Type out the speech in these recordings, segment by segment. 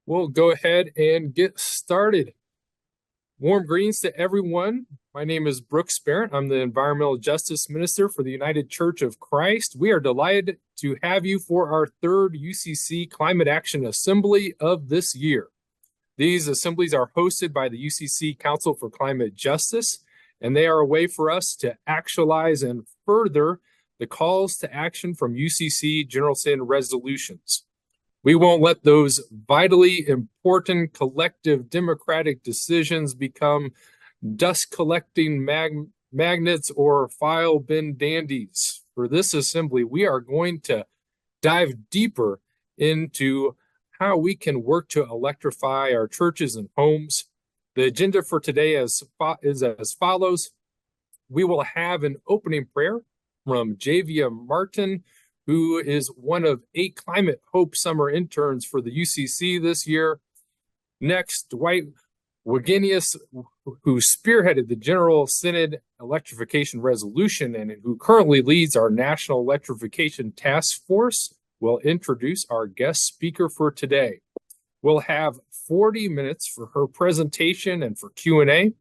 We'll go ahead and get started. Warm greetings to everyone. My name is Brooks Barrett. I'm the Environmental Justice Minister for the United Church of Christ. We are delighted to have you for our third UCC Climate Action Assembly of this year. These assemblies are hosted by the UCC Council for Climate Justice, and they are a way for us to actualize and further the calls to action from UCC General Synod resolutions. We won't let those vitally important collective democratic decisions become dust collecting magnets or file bin dandies. For this assembly, we are going to dive deeper into how we can work to electrify our churches and homes. The agenda for today is as follows. We will have an opening prayer from Javia Martin, who is one of 8 Climate Hope summer interns for the UCC this year. Next, Dwight Wagenius, who spearheaded the General Synod Electrification Resolution and who currently leads our National Electrification Task Force, will introduce our guest speaker for today. We'll have 40 minutes for her presentation and for Q&A.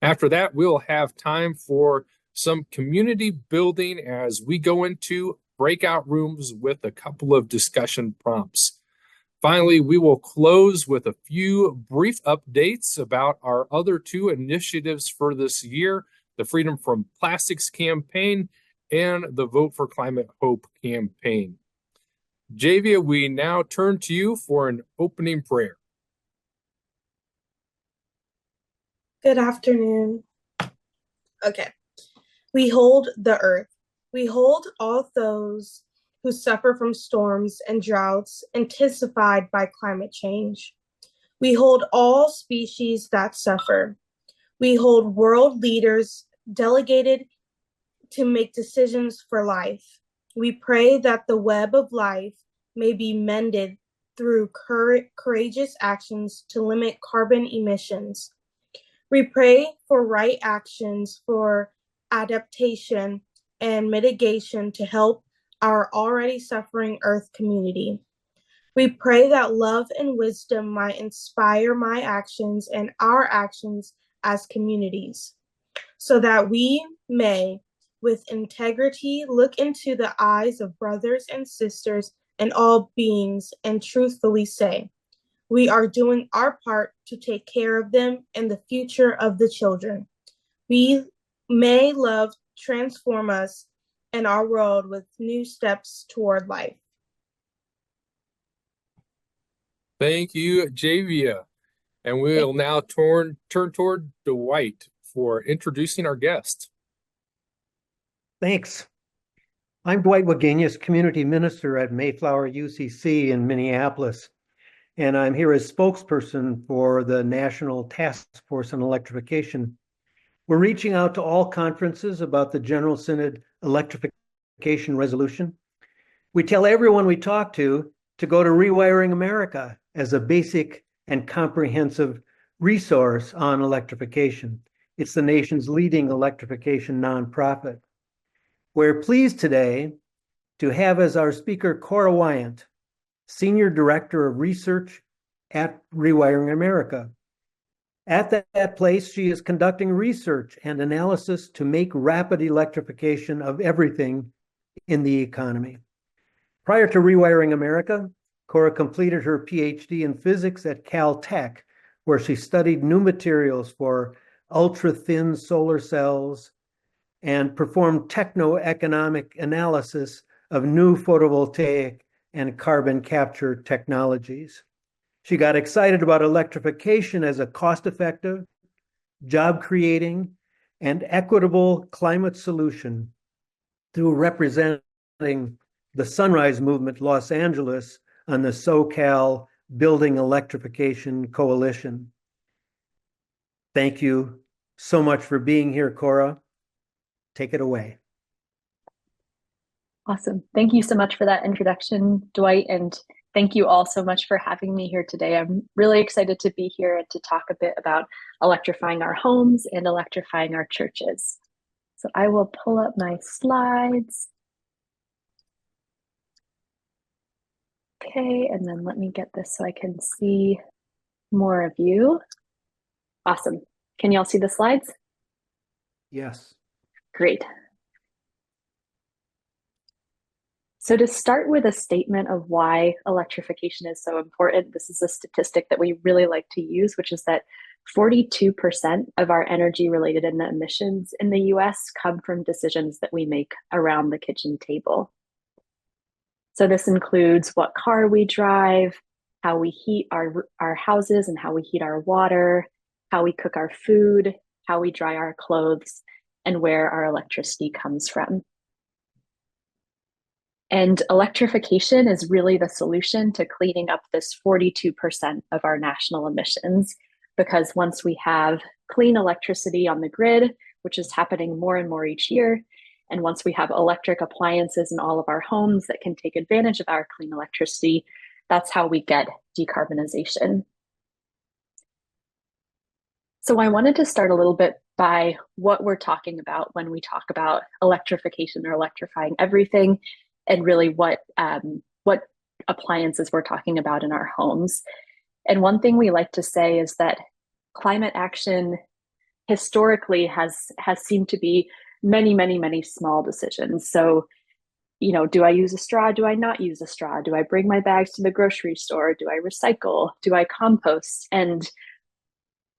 After that, we'll have time for some community building as we go into breakout rooms with a couple of discussion prompts. Finally, we will close with a few brief updates about our other 2 initiatives for this year, the Freedom from Plastics campaign and the Vote for Climate Hope campaign. Javia, we now turn to you for an opening prayer. Good afternoon. Okay. We hold the earth. We hold all those who suffer from storms and droughts intensified by climate change. We hold all species that suffer. We hold world leaders delegated to make decisions for life. We pray that the web of life may be mended through courageous actions to limit carbon emissions. We pray for right actions for adaptation and mitigation to help our already suffering Earth community. We pray that love and wisdom might inspire my actions and our actions as communities, so that we may, with integrity, look into the eyes of brothers and sisters and all beings and truthfully say, we are doing our part to take care of them and the future of the children. We may love transform us and our world with new steps toward life. Thank you, Javia. And we'll now turn toward Dwight for introducing our guest. Thanks. I'm Dwight Wagenius, Community Minister at Mayflower UCC in Minneapolis, and I'm here as spokesperson for the National Task Force on Electrification. We're reaching out to all conferences about the General Synod Electrification Resolution. We tell everyone we talk to go to Rewiring America as a basic and comprehensive resource on electrification. It's the nation's leading electrification nonprofit. We're pleased today to have as our speaker Cora Wyent, Senior Director of Research at Rewiring America. At that place, she is conducting research and analysis to make rapid electrification of everything in the economy. Prior to Rewiring America, Cora completed her PhD in physics at Caltech, where she studied new materials for ultra-thin solar cells and performed techno-economic analysis of new photovoltaic and carbon capture technologies. She got excited about electrification as a cost-effective, job-creating, and equitable climate solution through representing the Sunrise Movement Los Angeles on the SoCal Building Electrification Coalition. Thank you so much for being here, Cora. Take it away. Awesome. Thank you so much for that introduction, Dwight, and thank you all so much for having me here today. I'm really excited to be here and to talk a bit about electrifying our homes and electrifying our churches. So I will pull up my slides. Okay, and then let me get this so I can see more of you. Awesome. Can you all see the slides? Yes. Great. So to start with a statement of why electrification is so important, this is a statistic that we really like to use, which is that 42% of our energy-related emissions in the US come from decisions that we make around the kitchen table. So this includes what car we drive, how we heat our houses and how we heat our water, how we cook our food, how we dry our clothes, and where our electricity comes from. And electrification is really the solution to cleaning up this 42% of our national emissions, because once we have clean electricity on the grid, which is happening more and more each year, and once we have electric appliances in all of our homes that can take advantage of our clean electricity, that's how we get decarbonization. So I wanted to start a little bit by what we're talking about when we talk about electrification or electrifying everything, and really what appliances we're talking about in our homes. And one thing we like to say is that climate action historically has seemed to be many small decisions. So, do I use a straw? Do I not use a straw? Do I bring my bags to the grocery store? Do I recycle? Do I compost? And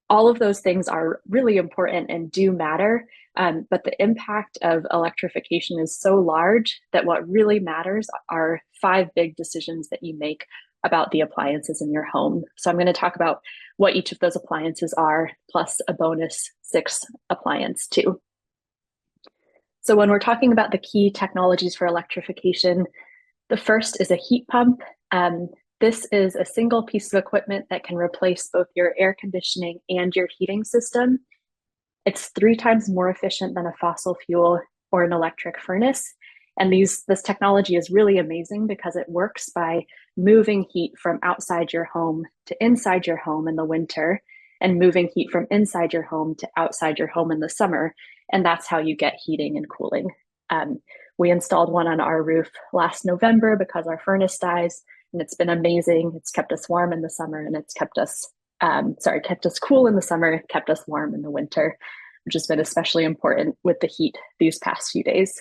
all of those things are really important and do matter. But the impact of electrification is so large that what really matters are 5 big decisions that you make about the appliances in your home. So I'm going to talk about what each of those appliances are, plus a bonus 6 appliance too. So when we're talking about the key technologies for electrification, the first is a heat pump. This is a single piece of equipment that can replace both your air conditioning and your heating system. It's 3 times more efficient than a fossil fuel or an electric furnace. And this technology is really amazing because it works by moving heat from outside your home to inside your home in the winter, and moving heat from inside your home to outside your home in the summer. And that's how you get heating and cooling. We installed one on our roof last November because our furnace dies, and it's been amazing. It's kept us warm in the summer, and it's kept us cool in the summer, kept us warm in the winter, which has been especially important with the heat these past few days.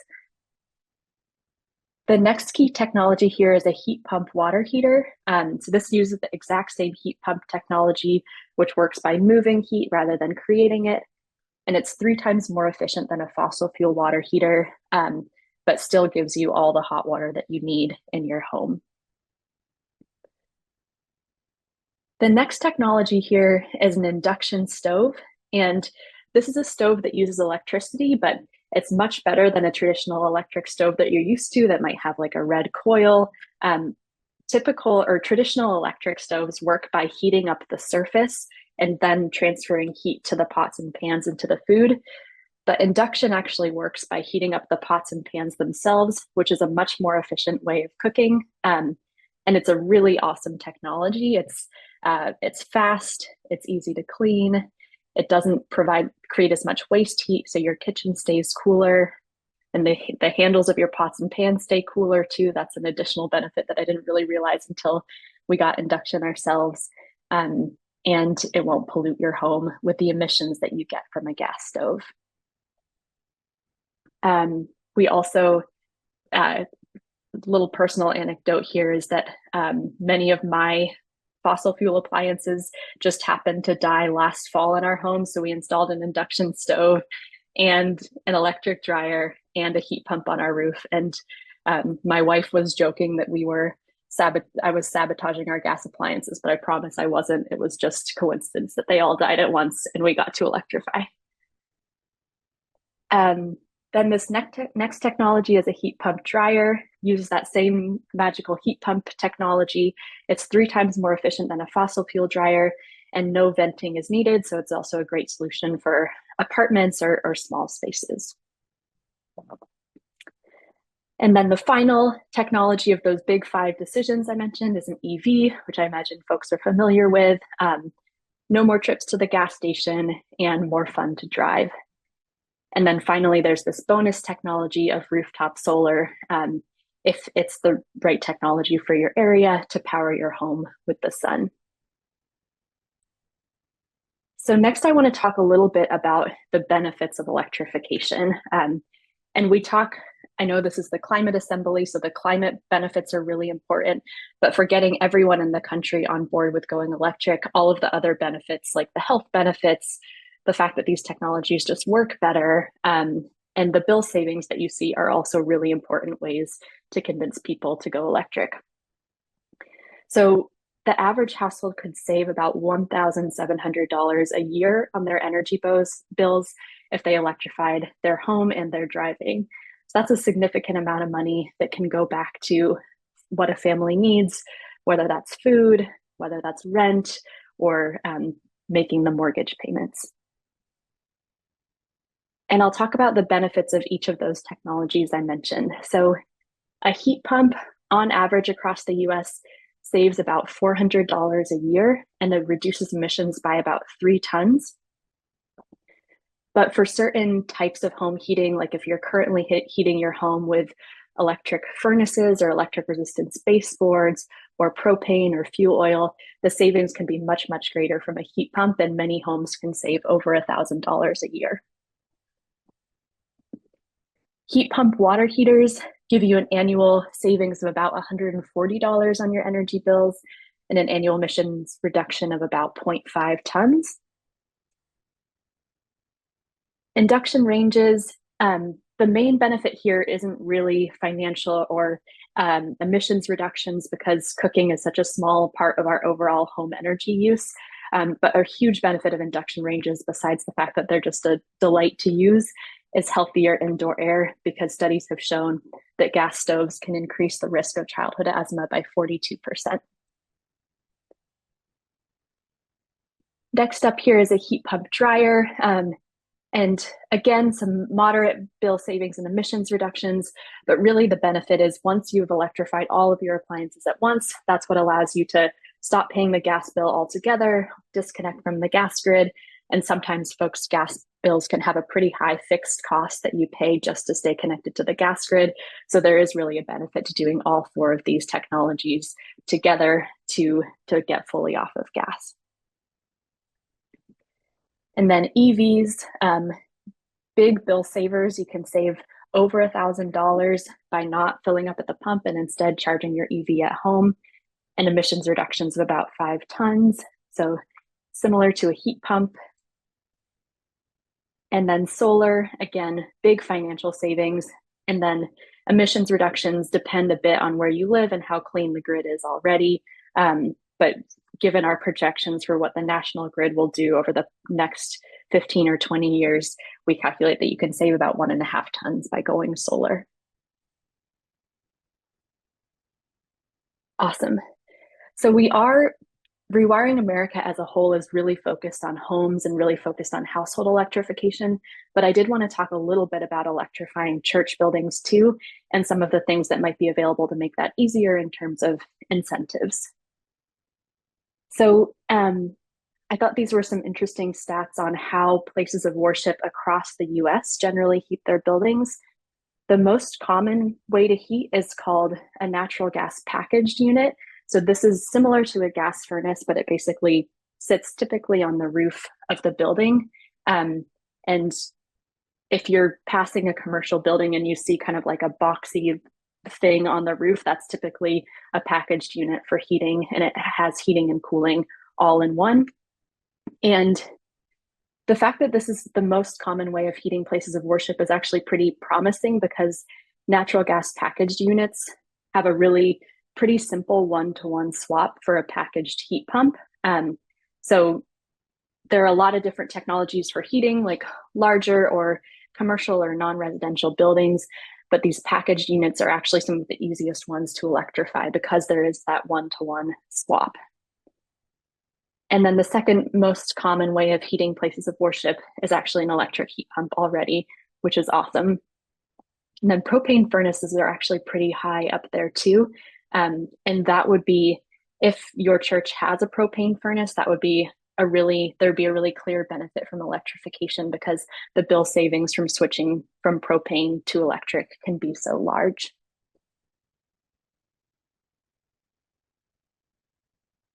The next key technology here is a heat pump water heater. So this uses the exact same heat pump technology, which works by moving heat rather than creating it. And it's 3 times more efficient than a fossil fuel water heater, but still gives you all the hot water that you need in your home. The next technology here is an induction stove. And this is a stove that uses electricity, but it's much better than a traditional electric stove that you're used to that might have like a red coil. Typical or traditional electric stoves work by heating up the surface and then transferring heat to the pots and pans and to the food. But induction actually works by heating up the pots and pans themselves, which is a much more efficient way of cooking. And it's a really awesome technology. It's fast, it's easy to clean. It doesn't create as much waste heat, so your kitchen stays cooler, and the handles of your pots and pans stay cooler too. That's an additional benefit that I didn't really realize until we got induction ourselves. And it won't pollute your home with the emissions that you get from a gas stove. We also, little personal anecdote here is that many of my fossil fuel appliances just happened to die last fall in our home. So we installed an induction stove and an electric dryer and a heat pump on our roof. And my wife was joking that I was sabotaging our gas appliances, but I promise I wasn't. It was just coincidence that they all died at once and we got to electrify. Then this next technology is a heat pump dryer, uses that same magical heat pump technology. It's 3 times more efficient than a fossil fuel dryer, and no venting is needed. So it's also a great solution for apartments or small spaces. And then the final technology of those big 5 decisions I mentioned is an EV, which I imagine folks are familiar with. No more trips to the gas station and more fun to drive. And then finally, there's this bonus technology of rooftop solar. if it's the right technology for your area to power your home with the sun. So next, I want to talk a little bit about the benefits of electrification. And I know this is the Climate Assembly, so the climate benefits are really important, but for getting everyone in the country on board with going electric, all of the other benefits, like the health benefits, the fact that these technologies just work better, and the bill savings that you see are also really important ways to convince people to go electric. So the average household could save about $1,700 a year on their energy bills if they electrified their home and their driving. So that's a significant amount of money that can go back to what a family needs, whether that's food, whether that's rent, or making the mortgage payments. And I'll talk about the benefits of each of those technologies I mentioned. So a heat pump on average across the US saves about $400 a year, and it reduces emissions by about 3 tons. But for certain types of home heating, like if you're currently heating your home with electric furnaces or electric resistance baseboards or propane or fuel oil, the savings can be much, much greater from a heat pump, and many homes can save over $1,000 a year. Heat pump water heaters give you an annual savings of about $140 on your energy bills and an annual emissions reduction of about 0.5 tons. Induction ranges, the main benefit here isn't really financial or emissions reductions, because cooking is such a small part of our overall home energy use. But a huge benefit of induction ranges, besides the fact that they're just a delight to use, is healthier indoor air, because studies have shown that gas stoves can increase the risk of childhood asthma by 42%. Next up here is a heat pump dryer. And again, some moderate bill savings and emissions reductions, but really the benefit is once you've electrified all of your appliances at once, that's what allows you to stop paying the gas bill altogether, disconnect from the gas grid. And sometimes folks' gas bills can have a pretty high fixed cost that you pay just to stay connected to the gas grid. So there is really a benefit to doing all 4 of these technologies together to get fully off of gas. And then EVs, big bill savers. You can save over $1,000 by not filling up at the pump and instead charging your EV at home, and emissions reductions of about 5 tons. So similar to a heat pump. And then solar, again, big financial savings. And then emissions reductions depend a bit on where you live and how clean the grid is already. But given our projections for what the national grid will do over the next 15 or 20 years, we calculate that you can save about 1.5 tons by going solar. Awesome. So Rewiring America as a whole is really focused on homes and really focused on household electrification, but I did want to talk a little bit about electrifying church buildings too, and some of the things that might be available to make that easier in terms of incentives. So I thought these were some interesting stats on how places of worship across the US generally heat their buildings. The most common way to heat is called a natural gas packaged unit. So this is similar to a gas furnace, but it basically sits typically on the roof of the building. And if you're passing a commercial building and you see kind of like a boxy thing on the roof, that's typically a packaged unit for heating, and it has heating and cooling all in one. And the fact that this is the most common way of heating places of worship is actually pretty promising, because natural gas packaged units have a really pretty simple one-to-one swap for a packaged heat pump. So there are a lot of different technologies for heating, like larger or commercial or non-residential buildings, but these packaged units are actually some of the easiest ones to electrify because there is that one-to-one swap. And then the second most common way of heating places of worship is actually an electric heat pump already, which is awesome. And then propane furnaces are actually pretty high up there too. And that would be, if your church has a propane furnace, that would be there'd be a really clear benefit from electrification, because the bill savings from switching from propane to electric can be so large.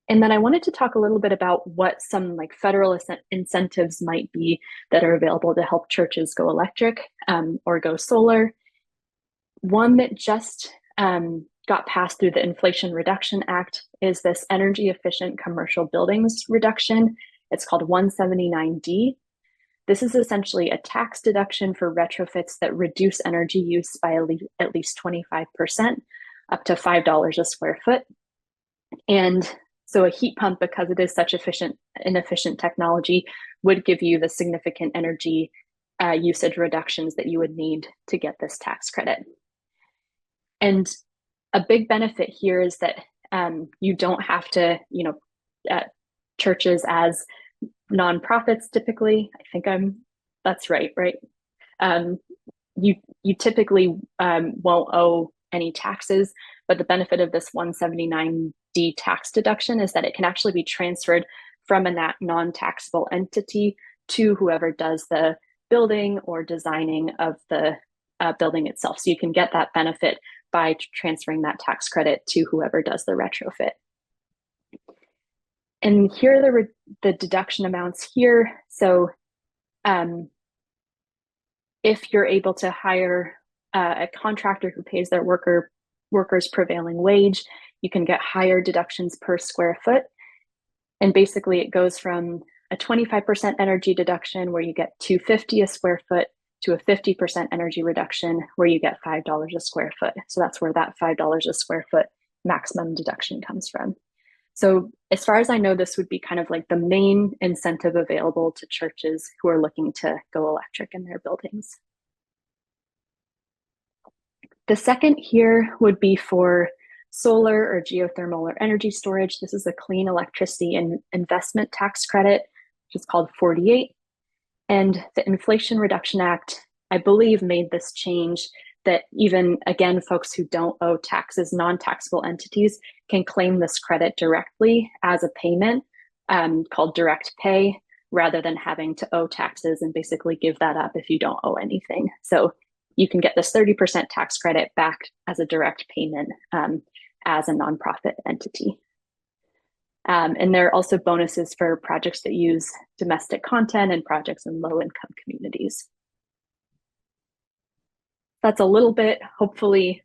And then I wanted to talk a little bit about what some like federal incentives might be that are available to help churches go electric or go solar. One that just got passed through the Inflation Reduction Act is this energy efficient commercial buildings reduction. It's called 179D. This is essentially a tax deduction for retrofits that reduce energy use by at least 25%, up to $5 a square foot. And so a heat pump, because it is such inefficient technology, would give you the significant energy usage reductions that you would need to get this tax credit. And a big benefit here is that you don't have to, churches as nonprofits typically, I think that's right? You typically won't owe any taxes, but the benefit of this 179D tax deduction is that it can actually be transferred from a non-taxable entity to whoever does the building or designing of the building itself. So you can get that benefit by transferring that tax credit to whoever does the retrofit. And here are the deduction amounts here. So if you're able to hire a contractor who pays their workers prevailing wage, you can get higher deductions per square foot. And basically it goes from a 25% energy deduction where you get $2.50 a square foot to a 50% energy reduction where you get $5 a square foot. So that's where that $5 a square foot maximum deduction comes from. So as far as I know, this would be kind of like the main incentive available to churches who are looking to go electric in their buildings. The second here would be for solar or geothermal or energy storage. This is a clean electricity and investment tax credit, which is called 48. And the Inflation Reduction Act, I believe, made this change that even, again, folks who don't owe taxes, non-taxable entities, can claim this credit directly as a payment called direct pay, rather than having to owe taxes and basically give that up if you don't owe anything. So you can get this 30% tax credit back as a direct payment as a nonprofit entity. And there are also bonuses for projects that use domestic content and projects in low-income communities. That's a little bit, hopefully,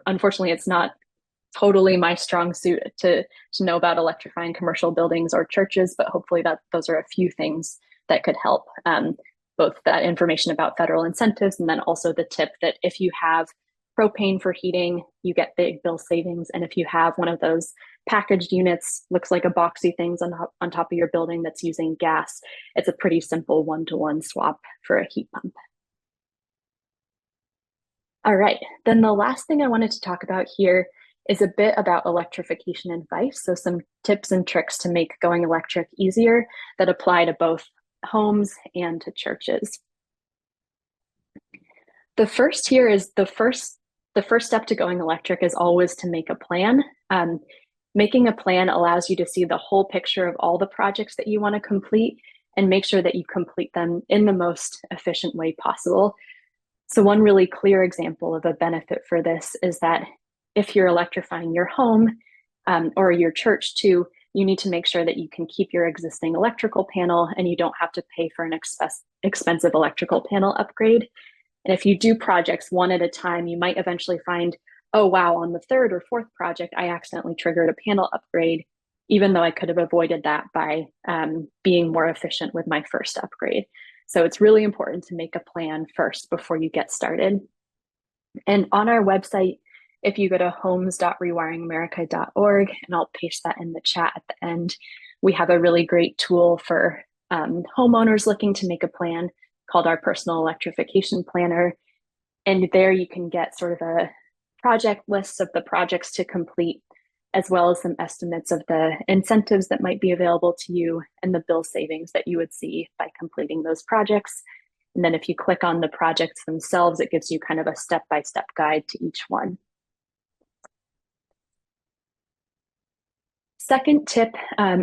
unfortunately, it's not totally my strong suit to know about electrifying commercial buildings or churches, but hopefully those are a few things that could help, both that information about federal incentives and then also the tip that if you have propane for heating, you get big bill savings. And if you have one of those packaged units, looks like a boxy things on top of your building that's using gas, it's a pretty simple one-to-one swap for a heat pump. All right, then the last thing I wanted to talk about here is a bit about electrification advice. So some tips and tricks to make going electric easier that apply to both homes and to churches. The first here is the first step to going electric is always to make a plan. Making a plan allows you to see the whole picture of all the projects that you want to complete and make sure that you complete them in the most efficient way possible. So one really clear example of a benefit for this is that if you're electrifying your home or your church too, you need to make sure that you can keep your existing electrical panel and you don't have to pay for an expensive electrical panel upgrade. And if you do projects one at a time, you might eventually find, oh, wow, on the third or fourth project, I accidentally triggered a panel upgrade, even though I could have avoided that by being more efficient with my first upgrade. So it's really important to make a plan first before you get started. And on our website, if you go to homes.rewiringamerica.org, and I'll paste that in the chat at the end, we have a really great tool for homeowners looking to make a plan called our Personal Electrification Planner. And there you can get sort of a project list of the projects to complete, as well as some estimates of the incentives that might be available to you and the bill savings that you would see by completing those projects. And then if you click on the projects themselves, it gives you kind of a step-by-step guide to each one. Second tip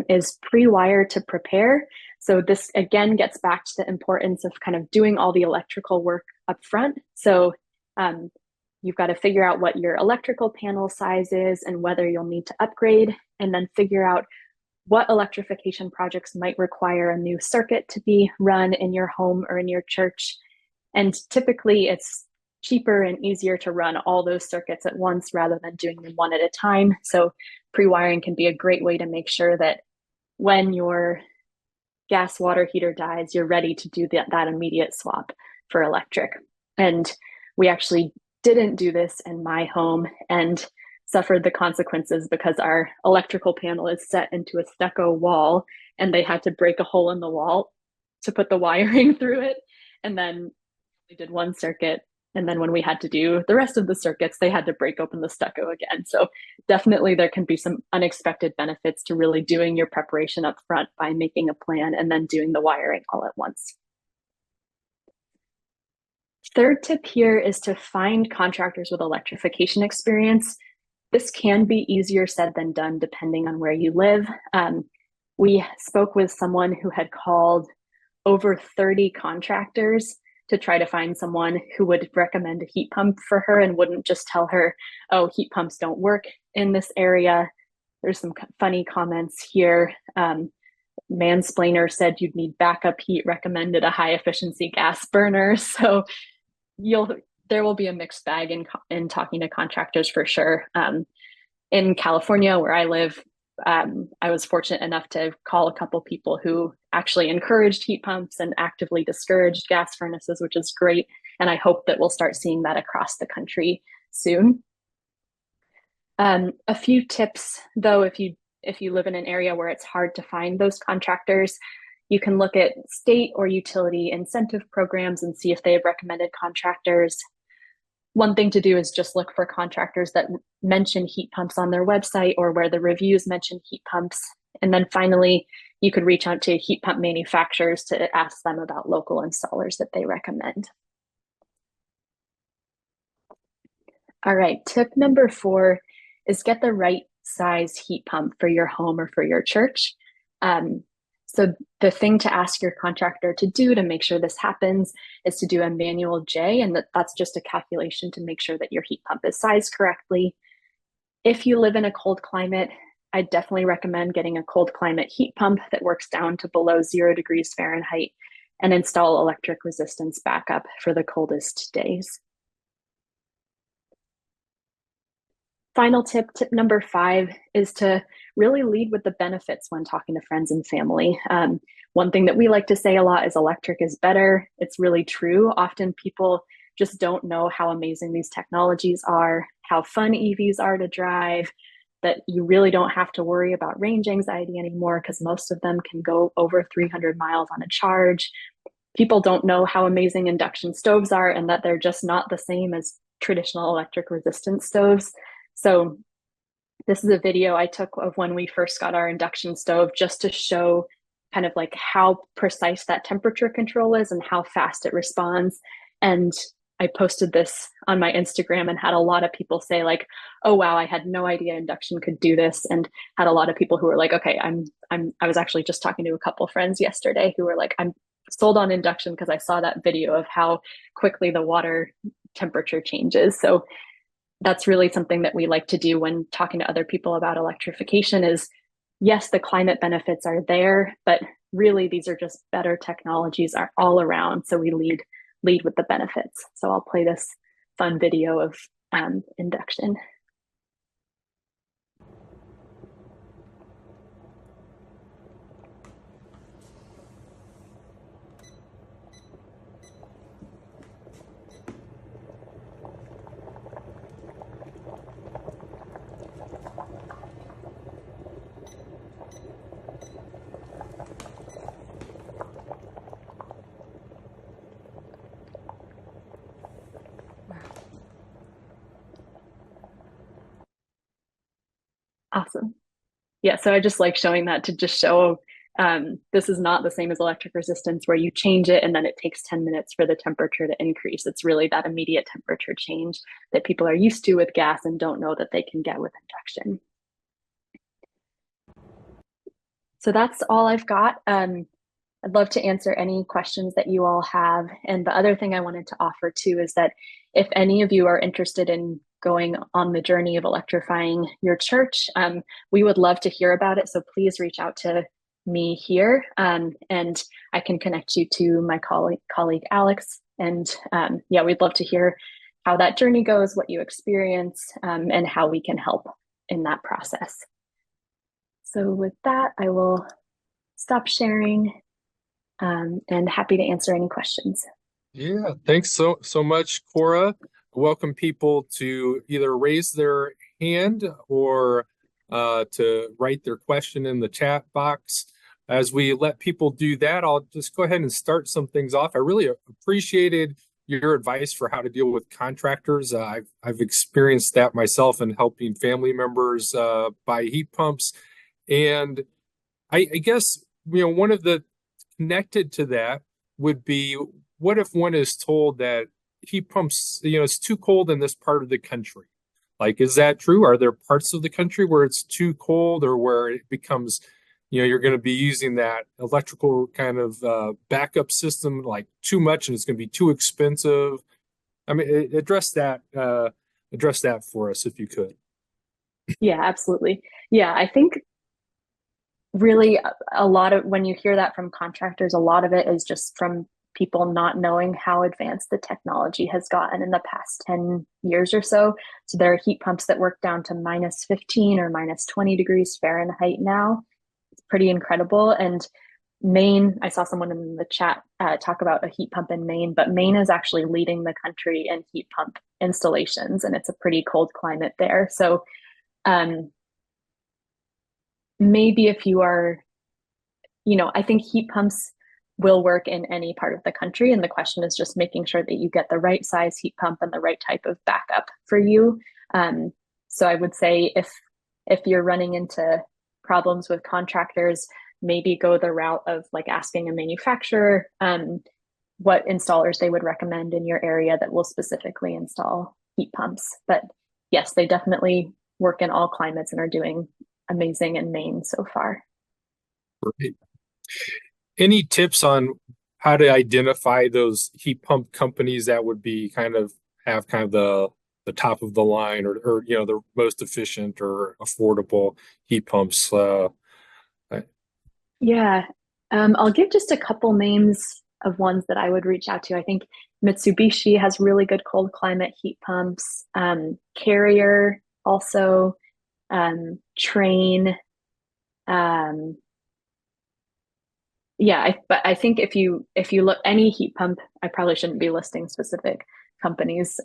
is pre-wire to prepare. So this again gets back to the importance of kind of doing all the electrical work up front. So you've got to figure out what your electrical panel size is and whether you'll need to upgrade, and then figure out what electrification projects might require a new circuit to be run in your home or in your church. And typically it's cheaper and easier to run all those circuits at once rather than doing them one at a time. So pre-wiring can be a great way to make sure that when your gas water heater dies, you're ready to do that immediate swap for electric. And we actually didn't do this in my home and suffered the consequences because our electrical panel is set into a stucco wall, and they had to break a hole in the wall to put the wiring through it. And then we did one circuit, and then when we had to do the rest of the circuits, they had to break open the stucco again. So definitely there can be some unexpected benefits to really doing your preparation up front by making a plan and then doing the wiring all at once. Third tip here is to find contractors with electrification experience. This can be easier said than done depending on where you live. We spoke with someone who had called over 30 contractors to try to find someone who would recommend a heat pump for her and wouldn't just tell her, oh, heat pumps don't work in this area. There's some funny comments here. Mansplainer said you'd need backup heat, recommended a high efficiency gas burner. So there will be a mixed bag in talking to contractors for sure. In California, where I live, I was fortunate enough to call a couple people who actually encouraged heat pumps and actively discouraged gas furnaces, which is great. And I hope that we'll start seeing that across the country soon. A few tips, though, if you live in an area where it's hard to find those contractors, you can look at state or utility incentive programs and see if they have recommended contractors. One thing to do is just look for contractors that mention heat pumps on their website or where the reviews mention heat pumps. And then finally, you could reach out to heat pump manufacturers to ask them about local installers that they recommend. All right, tip number 4 is get the right size heat pump for your home or for your church. So the thing to ask your contractor to do to make sure this happens is to do a manual J, and that's just a calculation to make sure that your heat pump is sized correctly. If you live in a cold climate, I definitely recommend getting a cold climate heat pump that works down to below 0 degrees Fahrenheit and install electric resistance backup for the coldest days. Final tip, tip number 5, is to really lead with the benefits when talking to friends and family. One thing that we like to say a lot is electric is better. It's really true. Often people just don't know how amazing these technologies are, how fun EVs are to drive, that you really don't have to worry about range anxiety anymore because most of them can go over 300 miles on a charge. People don't know how amazing induction stoves are and that they're just not the same as traditional electric resistance stoves. So this is a video I took of when we first got our induction stove just to show kind of like how precise that temperature control is and how fast it responds. And I posted this on my Instagram and had a lot of people say like, oh, wow, I had no idea induction could do this. And had a lot of people who were like, okay, I was actually just talking to a couple friends yesterday who were like, I'm sold on induction because I saw that video of how quickly the water temperature changes. So that's really something that we like to do when talking to other people about electrification is, yes, the climate benefits are there, but really these are just better technologies are all around. So we lead with the benefits. So I'll play this fun video of induction. Awesome. Yeah, so I just like showing that to just show this is not the same as electric resistance where you change it and then it takes 10 minutes for the temperature to increase. It's really that immediate temperature change that people are used to with gas and don't know that they can get with induction. So that's all I've got. I'd love to answer any questions that you all have. And the other thing I wanted to offer too is that if any of you are interested in going on the journey of electrifying your church, we would love to hear about it. So please reach out to me here, and I can connect you to my colleague Alex. And yeah, we'd love to hear how that journey goes, what you experience, and how we can help in that process. So with that, I will stop sharing, and happy to answer any questions. Yeah, thanks so much, Cora. Welcome people to either raise their hand or to write their question in the chat box. As we let people do that, I'll just go ahead and start some things off. I really appreciated your advice for how to deal with contractors. I've experienced that myself in helping family members buy heat pumps. And I guess, one of the connected to that would be, what if one is told that heat pumps, it's too cold in this part of the country? Like, is that true? Are there parts of the country where it's too cold, or where it becomes, you're going to be using that electrical kind of backup system like too much and it's going to be too expensive? I mean, address that for us if you could. Yeah, absolutely. Yeah, I think really a lot of, when you hear that from contractors, a lot of it is just from people not knowing how advanced the technology has gotten in the past 10 years or so. So there are heat pumps that work down to -15 or -20 degrees Fahrenheit now. It's pretty incredible. And Maine, I saw someone in the chat talk about a heat pump in Maine, but Maine is actually leading the country in heat pump installations, and it's a pretty cold climate there. So maybe if you are, I think heat pumps will work in any part of the country. And the question is just making sure that you get the right size heat pump and the right type of backup for you. So I would say if you're running into problems with contractors, maybe go the route of like asking a manufacturer what installers they would recommend in your area that will specifically install heat pumps. But yes, they definitely work in all climates and are doing amazing in Maine so far. Great. Any tips on how to identify those heat pump companies that would be have the top of the line, or the most efficient or affordable heat pumps? Yeah, I'll give just a couple names of ones that I would reach out to. I think Mitsubishi has really good cold climate heat pumps. Carrier also, Train. But I think if you look any heat pump, I probably shouldn't be listing specific companies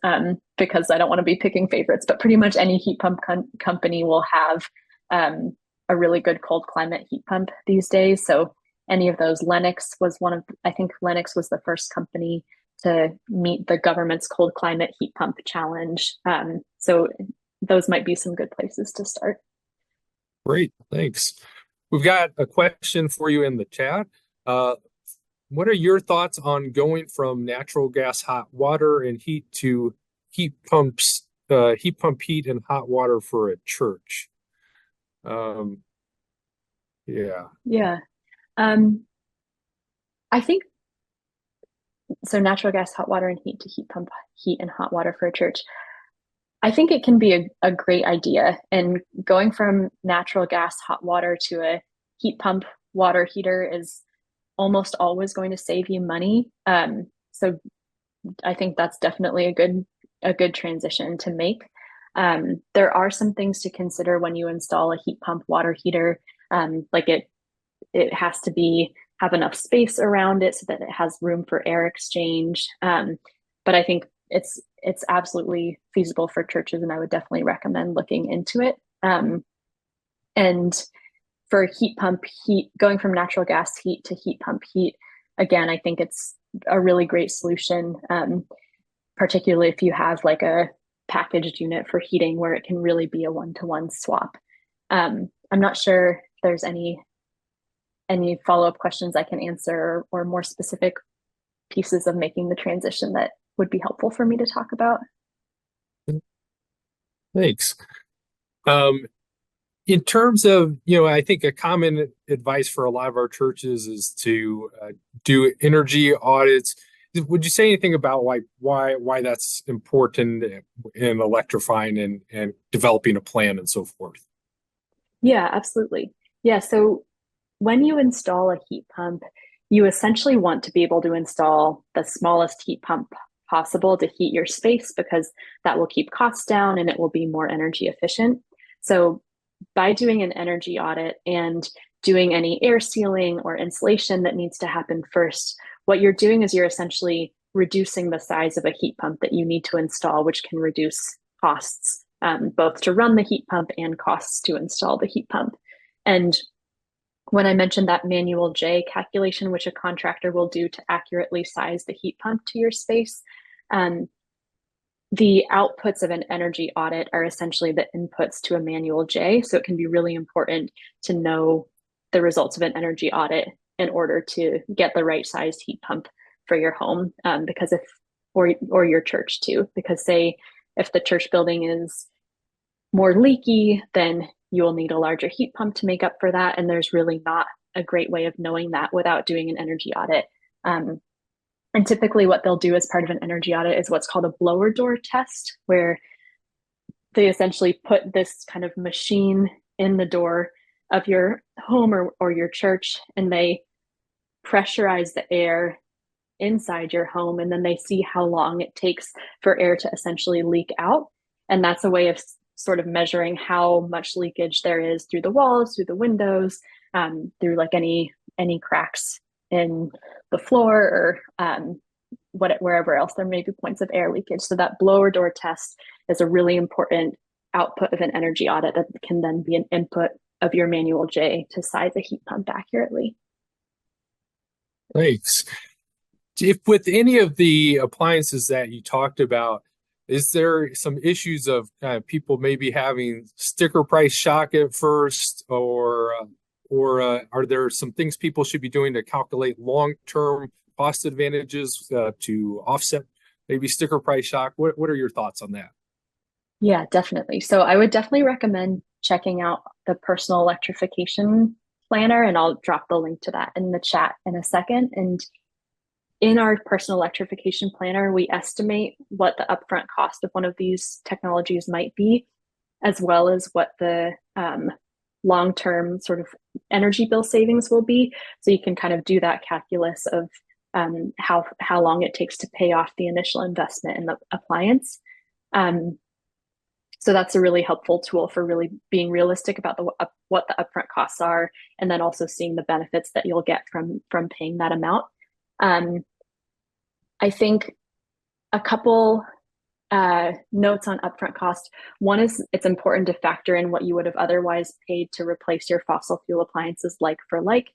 because I don't want to be picking favorites, but pretty much any heat pump company will have a really good cold climate heat pump these days. So any of those, I think Lennox was the first company to meet the government's cold climate heat pump challenge. So those might be some good places to start. Great, thanks. We've got a question for you in the chat. What are your thoughts on going from natural gas hot water and heat to heat pump heat and hot water for a church? Yeah. I think so. Natural gas hot water and heat to heat pump heat and hot water for a church. I think it can be a great idea. And going from natural gas hot water to a heat pump water heater is almost always going to save you money. So I think that's definitely a good transition to make. There are some things to consider when you install a heat pump water heater. Like it has to have enough space around it so that it has room for air exchange. But I think it's absolutely feasible for churches, and I would definitely recommend looking into it. And for heat pump heat, going from natural gas heat to heat pump heat, again, I think it's a really great solution, particularly if you have like a packaged unit for heating where it can really be a one-to-one swap. I'm not sure if there's any follow-up questions I can answer, or more specific pieces of making the transition that would be helpful for me to talk about. Thanks. In terms of, I think a common advice for a lot of our churches is to do energy audits. Would you say anything about why that's important in electrifying and developing a plan and so forth? Yeah, absolutely. Yeah, so when you install a heat pump, you essentially want to be able to install the smallest heat pump possible to heat your space because that will keep costs down and it will be more energy efficient. So by doing an energy audit and doing any air sealing or insulation that needs to happen first, what you're doing is you're essentially reducing the size of a heat pump that you need to install, which can reduce costs, both to run the heat pump and costs to install the heat pump. And when I mentioned that manual J calculation, which a contractor will do to accurately size the heat pump to your space, the outputs of an energy audit are essentially the inputs to a manual J. So it can be really important to know the results of an energy audit in order to get the right sized heat pump for your home, because or your church too, because say if the church building is more leaky, then you will need a larger heat pump to make up for that. And there's really not a great way of knowing that without doing an energy audit. And typically what they'll do as part of an energy audit is what's called a blower door test, where they essentially put this kind of machine in the door of your home or your church, and they pressurize the air inside your home, and then they see how long it takes for air to essentially leak out. And that's a way of sort of measuring how much leakage there is through the walls, through the windows, through like any cracks in the floor or wherever else there may be points of air leakage. So that blower door test is a really important output of an energy audit that can then be an input of your manual J to size a heat pump accurately. Thanks. If with any of the appliances that you talked about, is there some issues of people maybe having sticker price shock at first, or are there some things people should be doing to calculate long-term cost advantages to offset maybe sticker price shock? What are your thoughts on that? Yeah, definitely. So I would definitely recommend checking out the personal electrification planner, and I'll drop the link to that in the chat in a second. And in our personal electrification planner, we estimate what the upfront cost of one of these technologies might be, as well as what the long-term sort of energy bill savings will be. So you can kind of do that calculus of how long it takes to pay off the initial investment in the appliance. So that's a really helpful tool for really being realistic about what the upfront costs are, and then also seeing the benefits that you'll get from paying that amount. I think a couple notes on upfront cost. One is it's important to factor in what you would have otherwise paid to replace your fossil fuel appliances like for like.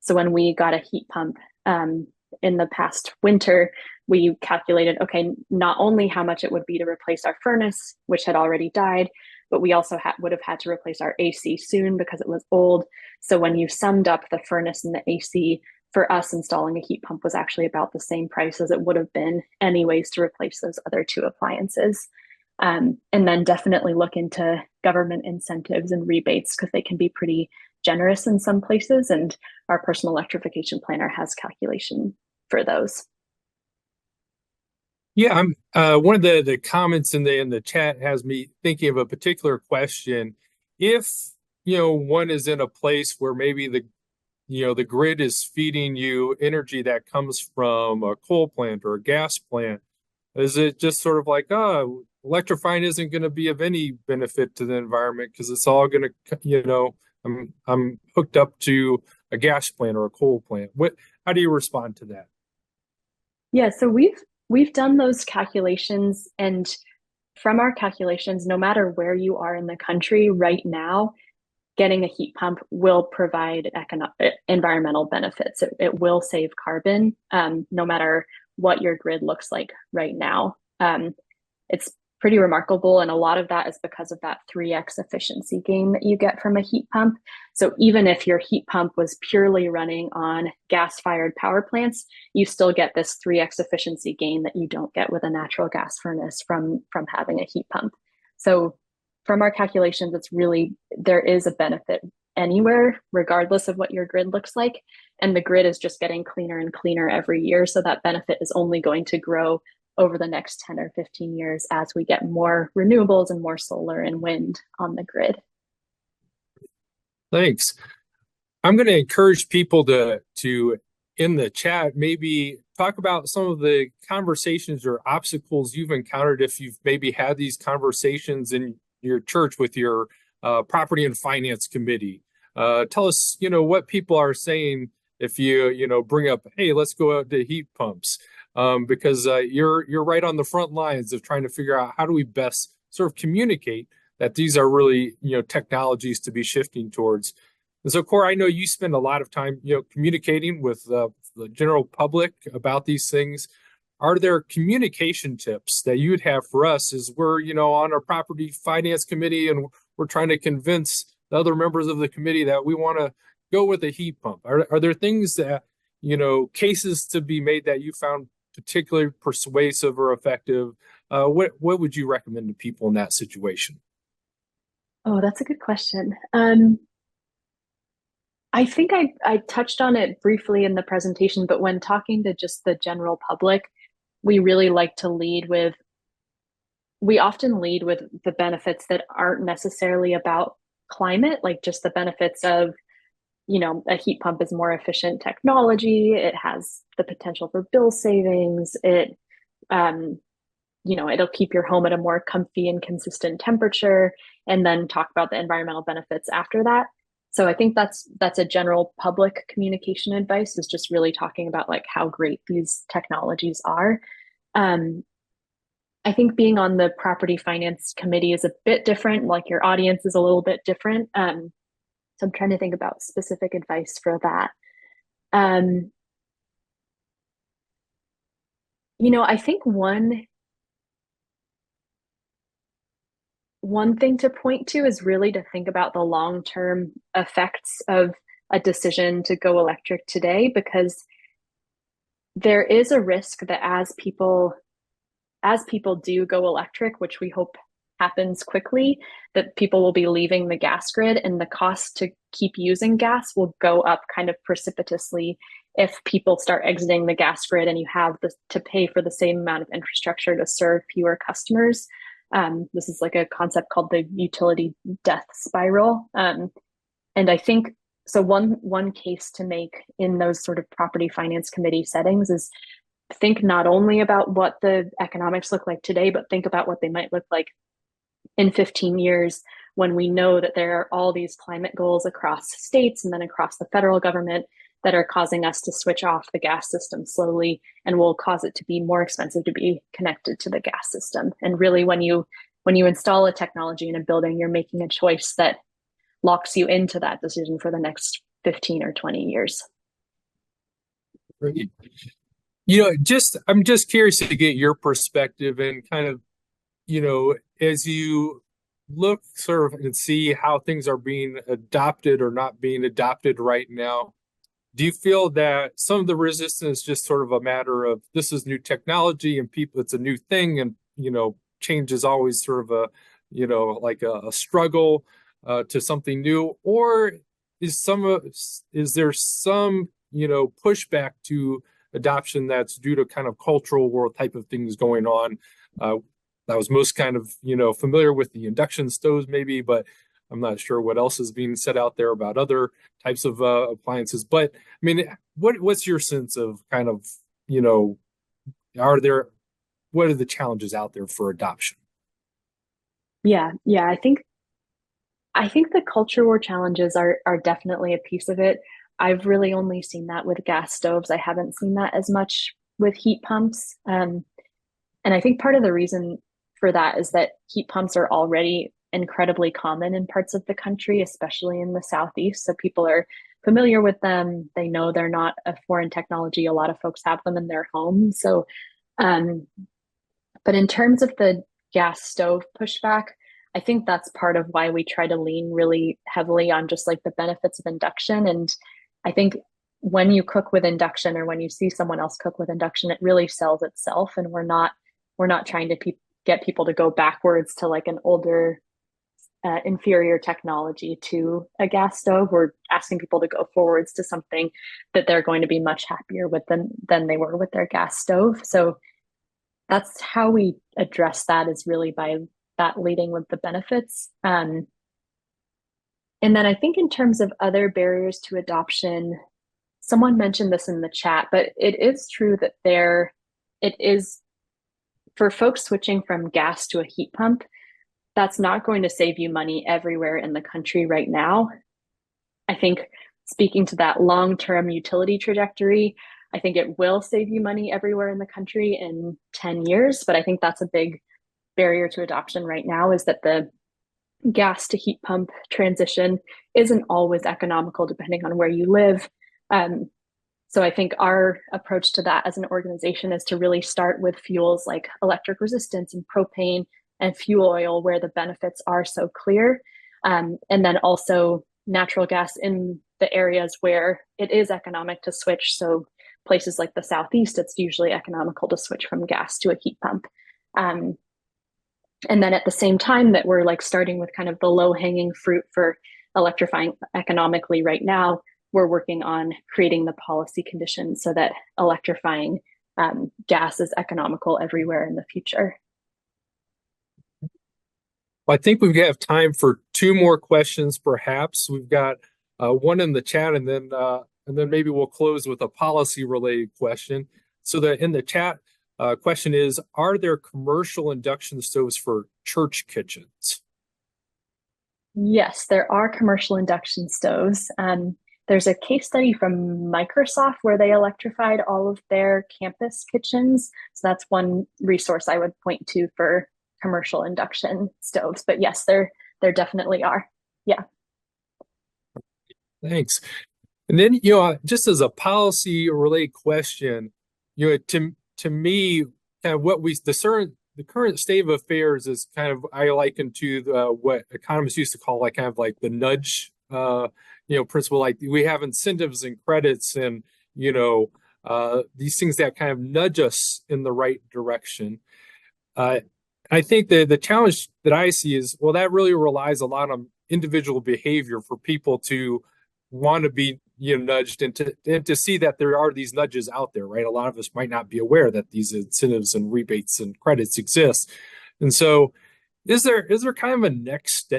So when we got a heat pump in the past winter, we calculated, okay, not only how much it would be to replace our furnace, which had already died, but we also would have had to replace our AC soon because it was old. So when you summed up the furnace and the AC, for us, installing a heat pump was actually about the same price as it would have been anyways to replace those other two appliances. And then definitely look into government incentives and rebates because they can be pretty generous in some places. And our personal electrification planner has calculation for those. Yeah, I'm one of the comments in the chat has me thinking of a particular question. If one is in a place where maybe the grid is feeding you energy that comes from a coal plant or a gas plant, is it just sort of like, electrifying isn't going to be of any benefit to the environment because it's all going to, I'm hooked up to a gas plant or a coal plant. How do you respond to that? Yeah, so we've done those calculations, and from our calculations, no matter where you are in the country right now, getting a heat pump will provide environmental benefits. It will save carbon, no matter what your grid looks like right now. It's pretty remarkable, and a lot of that is because of that 3x efficiency gain that you get from a heat pump. So even if your heat pump was purely running on gas-fired power plants, you still get this 3x efficiency gain that you don't get with a natural gas furnace from having a heat pump. So from our calculations, there is a benefit anywhere, regardless of what your grid looks like. And the grid is just getting cleaner and cleaner every year. So that benefit is only going to grow over the next 10 or 15 years as we get more renewables and more solar and wind on the grid. Thanks. I'm going to encourage people to in the chat, maybe talk about some of the conversations or obstacles you've encountered if you've maybe had these conversations in your church with your property and finance committee. Tell us, what people are saying if you bring up, hey, let's go out to heat pumps, because you're right on the front lines of trying to figure out how do we best sort of communicate that these are really technologies to be shifting towards. And so, Cora, I know you spend a lot of time communicating with the general public about these things. Are there communication tips that you'd have for us as we're on our property finance committee and we're trying to convince the other members of the committee that we want to go with a heat pump? Are there things that cases to be made that you found particularly persuasive or effective? What would you recommend to people in that situation? Oh, that's a good question. I think I touched on it briefly in the presentation, but when talking to just the general public, we really like to we often lead with the benefits that aren't necessarily about climate, like just the benefits of, a heat pump is more efficient technology. It has the potential for bill savings. It'll keep your home at a more comfy and consistent temperature, and then talk about the environmental benefits after that. So I think that's a general public communication advice, is just really talking about like how great these technologies are. I think being on the property finance committee is a bit different, like your audience is a little bit different. So I'm trying to think about specific advice for that. I think one thing to point to is really to think about the long-term effects of a decision to go electric today, because there is a risk that as people do go electric, which we hope happens quickly, that people will be leaving the gas grid, and the cost to keep using gas will go up kind of precipitously if people start exiting the gas grid and you have to pay for the same amount of infrastructure to serve fewer customers. This is like a concept called the utility death spiral. And I think, so one case to make in those sort of property finance committee settings is think not only about what the economics look like today, but think about what they might look like in 15 years, when we know that there are all these climate goals across states and then across the federal government that are causing us to switch off the gas system slowly, and will cause it to be more expensive to be connected to the gas system. And really, when you install a technology in a building, you're making a choice that locks you into that decision for the next 15 or 20 years. Great. I'm just curious to get your perspective and kind of, as you look sort of and see how things are being adopted or not being adopted right now, do you feel that some of the resistance is just sort of a matter of this is new technology and it's a new thing, and change is always sort of a struggle to something new, or is there some pushback to adoption that's due to kind of cultural world type of things going on? I was most kind of familiar with the induction stoves maybe, but I'm not sure what else is being said out there about other types of appliances. But I mean, what's your sense of kind of, what are the challenges out there for adoption? Yeah. I think the culture war challenges are definitely a piece of it. I've really only seen that with gas stoves. I haven't seen that as much with heat pumps. And I think part of the reason for that is that heat pumps are already incredibly common in parts of the country, especially in the Southeast. So people are familiar with them. They know they're not a foreign technology. A lot of folks have them in their homes. So, but in terms of the gas stove pushback, I think that's part of why we try to lean really heavily on just like the benefits of induction. And I think when you cook with induction, or when you see someone else cook with induction, it really sells itself. And we're not trying to get people to go backwards to like an older inferior technology to a gas stove. We're asking people to go forwards to something that they're going to be much happier with than they were with their gas stove. So that's how we address that, is really by that leading with the benefits. And then I think in terms of other barriers to adoption, someone mentioned this in the chat, but it is true that it is, for folks switching from gas to a heat pump, that's not going to save you money everywhere in the country right now. I think, speaking to that long-term utility trajectory, I think it will save you money everywhere in the country in 10 years, but I think that's a big barrier to adoption right now, is that the gas to heat pump transition isn't always economical depending on where you live. So I think our approach to that as an organization is to really start with fuels like electric resistance and propane and fuel oil, where the benefits are so clear. And then also natural gas in the areas where it is economic to switch. So places like the Southeast, it's usually economical to switch from gas to a heat pump. And then at the same time that we're like starting with kind of the low hanging fruit for electrifying economically right now, we're working on creating the policy conditions so that electrifying gas is economical everywhere in the future. Well, I think we have time for two more questions, perhaps. We've got one in the chat, and then maybe we'll close with a policy-related question. So in the chat, question is, are there commercial induction stoves for church kitchens? Yes, there are commercial induction stoves. There's a case study from Microsoft where they electrified all of their campus kitchens. So that's one resource I would point to for commercial induction stoves. But yes, there definitely are. Yeah. Thanks. And then, just as a policy related question, to me, kind of what the current state of affairs is kind of, I liken to what economists used to call like kind of like the nudge, principle. Like we have incentives and credits and, these things that kind of nudge us in the right direction. I think the challenge that I see is, well, that really relies a lot on individual behavior for people to want to be, nudged and to see that there are these nudges out there, right? A lot of us might not be aware that these incentives and rebates and credits exist. And so is there kind of a next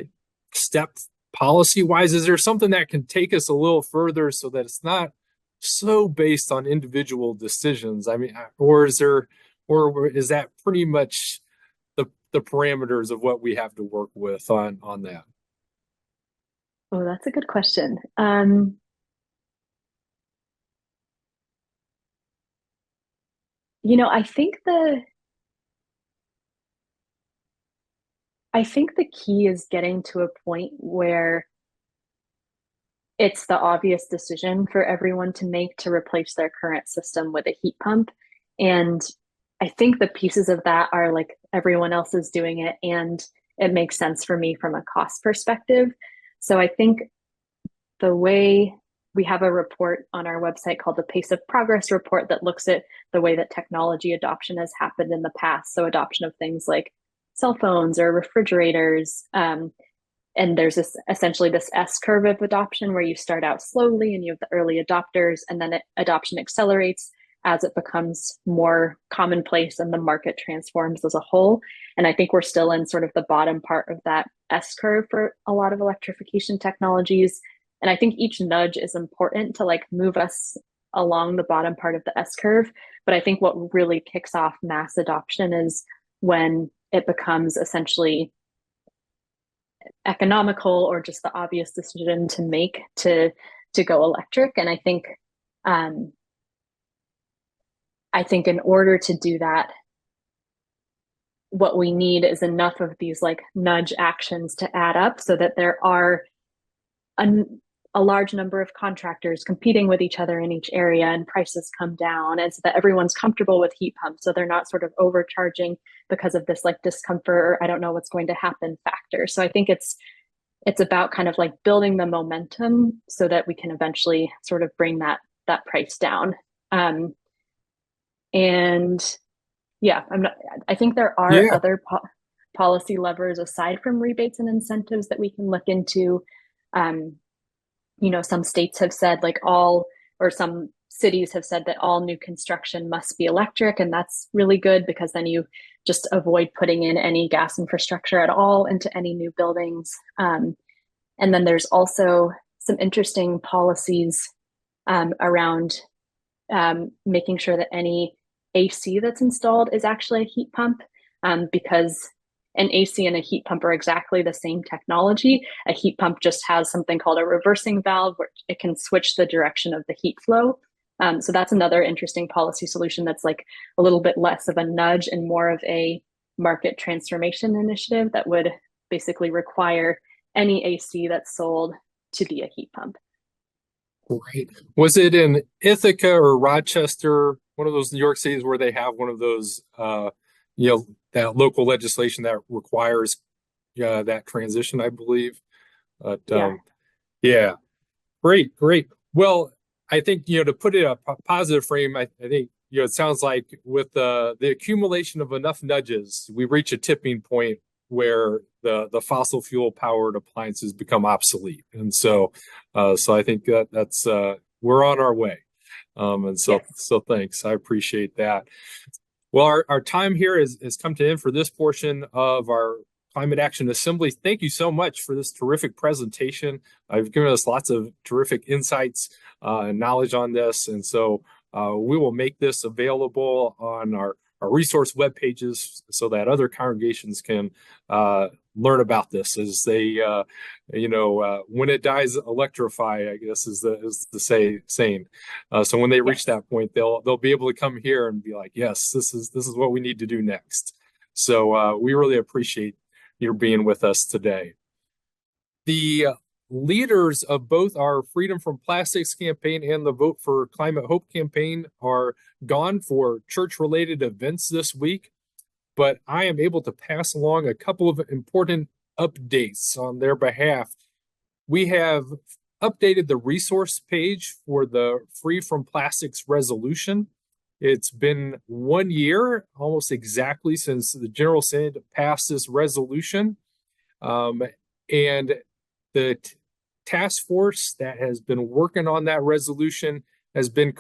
step policy-wise? Is there something that can take us a little further so that it's not so based on individual decisions? I mean, or is that pretty much the parameters of what we have to work with on that? Oh, that's a good question. I think the key is getting to a point where it's the obvious decision for everyone to make to replace their current system with a heat pump. And I think the pieces of that are like everyone else is doing it, and it makes sense for me from a cost perspective. So I think the way we have a report on our website called the Pace of Progress report that looks at the way that technology adoption has happened in the past. So adoption of things like cell phones or refrigerators. And there's essentially this S curve of adoption where you start out slowly and you have the early adopters, and then adoption accelerates as it becomes more commonplace and the market transforms as a whole. And I think we're still in sort of the bottom part of that S curve for a lot of electrification technologies. And I think each nudge is important to like move us along the bottom part of the S curve. But I think what really kicks off mass adoption is when it becomes essentially economical or just the obvious decision to make to go electric. And I think in order to do that, what we need is enough of these like nudge actions to add up so that there are a large number of contractors competing with each other in each area and prices come down, and so that everyone's comfortable with heat pumps, so they're not sort of overcharging because of this like discomfort or I don't know what's going to happen factor. So I think it's about kind of like building the momentum so that we can eventually sort of bring that price down. And yeah, I think there are other policy levers aside from rebates and incentives that we can look into. Some states have said some cities have said that all new construction must be electric, and that's really good because then you just avoid putting in any gas infrastructure at all into any new buildings. And then there's also some interesting policies around making sure that any AC that's installed is actually a heat pump, because an AC and a heat pump are exactly the same technology. A heat pump just has something called a reversing valve, where it can switch the direction of the heat flow. So that's another interesting policy solution that's like a little bit less of a nudge and more of a market transformation initiative that would basically require any AC that's sold to be a heat pump. Right. Was it in Ithaca or Rochester, one of those New York cities where they have one of those, that local legislation that requires that transition, I believe? But yeah, great. Well, I think, to put it in a positive frame, I think, it sounds like with the accumulation of enough nudges, we reach a tipping point where the fossil fuel powered appliances become obsolete. And so I think that's we're on our way. So thanks. I appreciate that. Well, our time here has come to end for this portion of our Climate Action Assembly. Thank you so much for this terrific presentation. I've given us lots of terrific insights and knowledge on this. And so we will make this available on our resource web pages so that other congregations can learn about this as they, when it dies, electrify, I guess is the saying. So when they reach that point, they'll be able to come here and be like, yes, this is what we need to do next. So we really appreciate your being with us today. The leaders of both our Freedom from Plastics campaign and the Vote for Climate Hope campaign are gone for church-related events this week, but I am able to pass along a couple of important updates on their behalf. We have updated the resource page for the Free from Plastics resolution. It's been 1 year, almost exactly, since the General Synod passed this resolution. And the task force that has been working on that resolution has been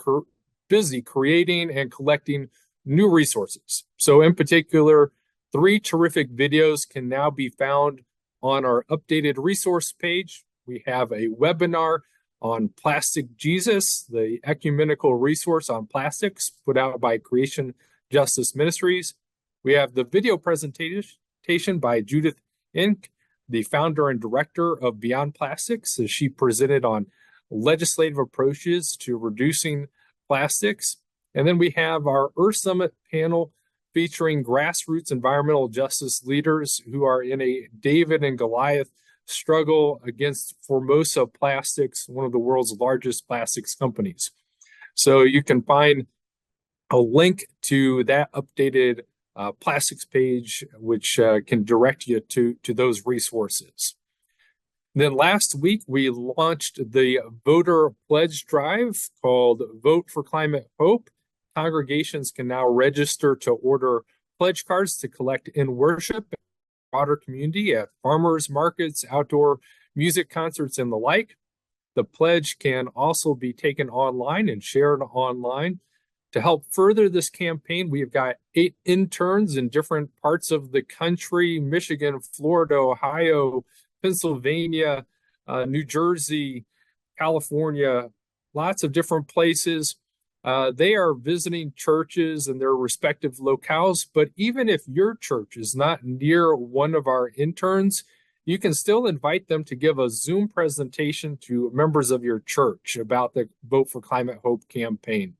busy creating and collecting new resources. So in particular, 3 terrific videos can now be found on our updated resource page. We have a webinar on Plastic Jesus, the ecumenical resource on plastics put out by Creation Justice Ministries. We have the video presentation by Judith Inc., the founder and director of Beyond Plastics, as she presented on legislative approaches to reducing plastics. And then we have our Earth Summit panel featuring grassroots environmental justice leaders who are in a David and Goliath struggle against Formosa Plastics, one of the world's largest plastics companies. So you can find a link to that updated plastics page, which can direct you to those resources. Then last week, we launched the voter pledge drive called Vote for Climate Hope. Congregations can now register to order pledge cards to collect in worship and broader community at farmers markets, outdoor music concerts, and the like. The pledge can also be taken online and shared online. To help further this campaign, we've got 8 interns in different parts of the country: Michigan, Florida, Ohio, Pennsylvania, New Jersey, California, lots of different places. They are visiting churches in their respective locales, but even if your church is not near one of our interns, you can still invite them to give a Zoom presentation to members of your church about the Vote for Climate Hope campaign.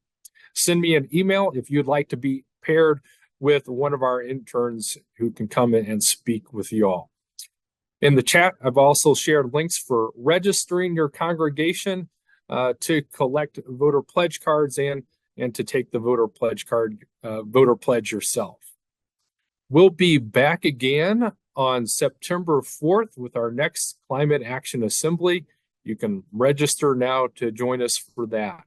Send me an email if you'd like to be paired with one of our interns who can come in and speak with you all. In the chat, I've also shared links for registering your congregation to collect voter pledge cards and to take the voter pledge yourself. We'll be back again on September 4th with our next Climate Action Assembly. You can register now to join us for that.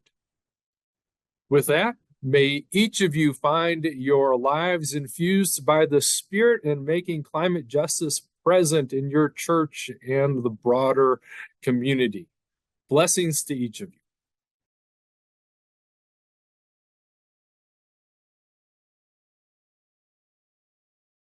With that, May each of you find your lives infused by the Spirit in making climate justice present in your church and the broader community. Blessings to each of you.